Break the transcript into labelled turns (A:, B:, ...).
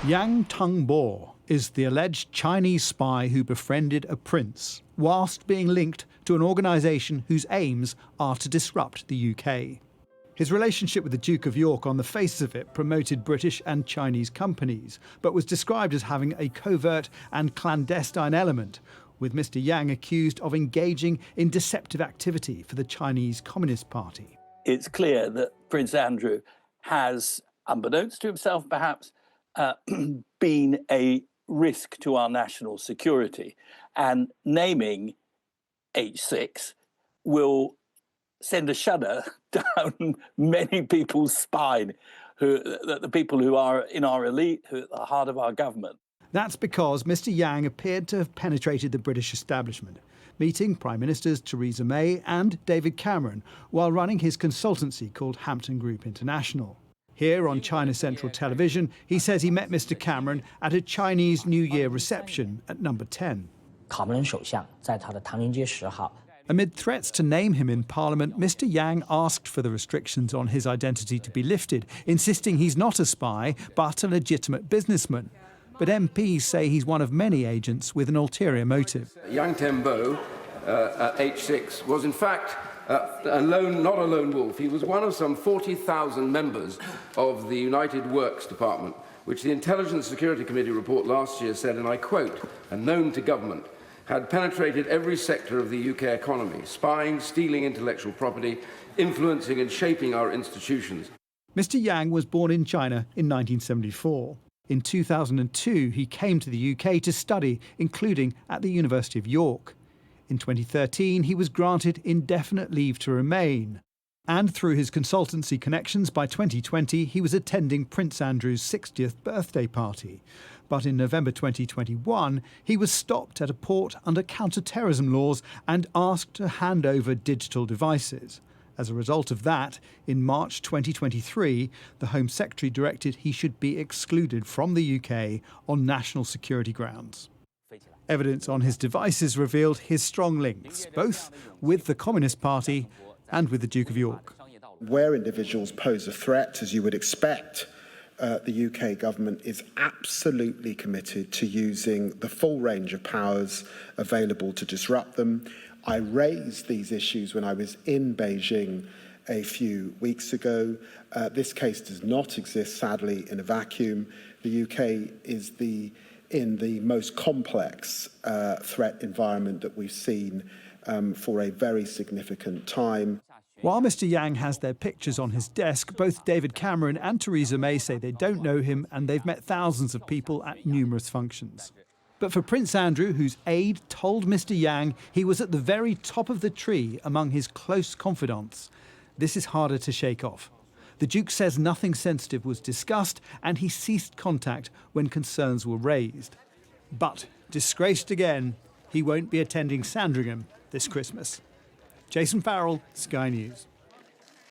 A: Yang Tengbo is the alleged Chinese spy who befriended a prince, whilst being linked to an organisation whose aims are to disrupt the UK. His relationship with the Duke of York, on the face of it, promoted British and Chinese companies, but was described as having a covert and clandestine element, with Mr Yang accused of engaging in deceptive activity for the Chinese Communist Party.
B: It's clear that Prince Andrew has, unbeknownst to himself perhaps, been a risk to our national security, and naming H6 will send a shudder down many people's spine, the people who are in our elite, who are at the heart of our government.
A: That's because Mr Yang appeared to have penetrated the British establishment, meeting Prime Ministers Theresa May and David Cameron while running his consultancy called Hampton Group International. Here on China Central Television, he says he met Mr Cameron at a Chinese New Year reception at number 10. Amid threats to name him in Parliament, Mr Yang asked for the restrictions on his identity to be lifted, insisting he's not a spy, but a legitimate businessman. But MPs say he's one of many agents with an ulterior motive.
C: Yang Tengbo at H6 was in fact not a lone wolf. He was one of some 40,000 members of the United Works Department, which the Intelligence Security Committee report last year said, and I quote, "and known to government, had penetrated every sector of the UK economy, spying, stealing intellectual property, influencing and shaping our institutions."
A: Mr Yang was born in China in 1974. In 2002, he came to the UK to study, including at the University of York. In 2013, he was granted indefinite leave to remain. And through his consultancy connections, by 2020, he was attending Prince Andrew's 60th birthday party. But in November 2021, he was stopped at a port under counter-terrorism laws and asked to hand over digital devices. As a result of that, in March 2023, the Home Secretary directed he should be excluded from the UK on national security grounds. Evidence on his devices revealed his strong links, both with the Communist Party and with the Duke of York.
D: Where individuals pose a threat, as you would expect, the UK government is absolutely committed to using the full range of powers available to disrupt them. I raised these issues when I was in Beijing a few weeks ago. This case does not exist, sadly, in a vacuum. The UK is in the most complex threat environment that we've seen for a very significant time.
A: While Mr Yang has their pictures on his desk, both David Cameron and Theresa May say they don't know him and they've met thousands of people at numerous functions. But for Prince Andrew, whose aide told Mr Yang he was at the very top of the tree among his close confidants, this is harder to shake off. The Duke says nothing sensitive was discussed and he ceased contact when concerns were raised. But, disgraced again, he won't be attending Sandringham this Christmas. Jason Farrell, Sky News.